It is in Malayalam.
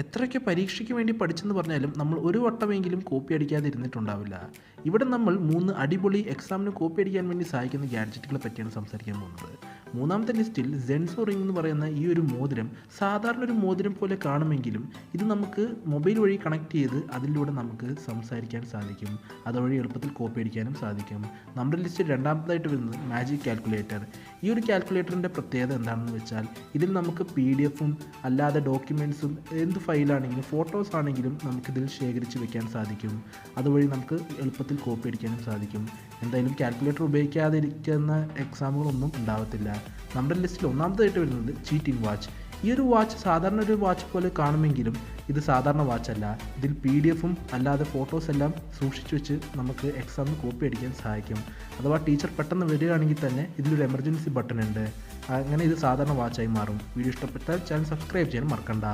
എത്രയൊക്കെ പരീക്ഷയ്ക്ക് വേണ്ടി പഠിച്ചെന്ന് പറഞ്ഞാലും നമ്മൾ ഒരു വട്ടമെങ്കിലും കോപ്പി അടിക്കാതെ ഇരുന്നിട്ടുണ്ടാവില്ല. ഇവിടെ നമ്മൾ 3 അടിപൊളി എക്സാമിന് കോപ്പി അടിക്കാൻ വേണ്ടി സഹായിക്കുന്ന ഗാഡ്ജറ്റുകളെ പറ്റിയാണ് സംസാരിക്കാൻ പോകുന്നത്. മൂന്നാമത്തെ ലിസ്റ്റിൽ സെൻസോ റിംഗ് എന്ന് പറയുന്ന ഈ ഒരു മോതിരം സാധാരണ ഒരു മോതിരം പോലെ കാണുമെങ്കിലും ഇത് നമുക്ക് മൊബൈൽ വഴി കണക്ട് ചെയ്ത് അതിലൂടെ നമുക്ക് സംസാരിക്കാൻ സാധിക്കും. അതുവഴി എളുപ്പത്തിൽ കോപ്പി അടിക്കാനും സാധിക്കും. നമ്മുടെ ലിസ്റ്റിൽ രണ്ടാമതായിട്ട് വരുന്നത് മാജിക് കാൽക്കുലേറ്റർ. ഈ ഒരു കാൽക്കുലേറ്ററിൻ്റെ പ്രത്യേകത എന്താണെന്ന് വെച്ചാൽ ഇതിൽ നമുക്ക് PDF-ഉം അല്ലാതെ ഡോക്യുമെൻറ്റ്സും എന്ത് ഫയലാണെങ്കിലും ഫോട്ടോസ് ആണെങ്കിലും നമുക്കിതിൽ ശേഖരിച്ച് വെക്കാൻ സാധിക്കും. അതുവഴി നമുക്ക് എളുപ്പത്തിൽ കോപ്പി അടിക്കാനും സാധിക്കും. എന്തായാലും കാൽക്കുലേറ്റർ ഉപയോഗിക്കാതിരിക്കുന്ന എക്സാമുകളൊന്നും ഉണ്ടാവത്തില്ല. നമ്മുടെ ലിസ്റ്റിൽ ഒന്നാമതായിട്ട് വരുന്നത് ചീറ്റിംഗ് വാച്ച്. ഈ ഒരു വാച്ച് സാധാരണ ഒരു വാച്ച് പോലെ കാണുമെങ്കിലും ഇത് സാധാരണ വാച്ചല്ല. ഇതിൽ PDF-ഉം അല്ലാതെ ഫോട്ടോസ് എല്ലാം സൂക്ഷിച്ചു വെച്ച് നമുക്ക് എക്സാമിന് കോപ്പി അടിക്കാൻ സഹായിക്കും. അഥവാ ടീച്ചർ പെട്ടെന്ന് വരികയാണെങ്കിൽ തന്നെ ഇതിലൊരു എമർജൻസി ബട്ടൺ ഉണ്ട്. അങ്ങനെ ഇത് സാധാരണ വാച്ചായി മാറും. വീഡിയോ ഇഷ്ടപ്പെട്ടാൽ ചാനൽ സബ്സ്ക്രൈബ് ചെയ്യാൻ മറക്കണ്ട.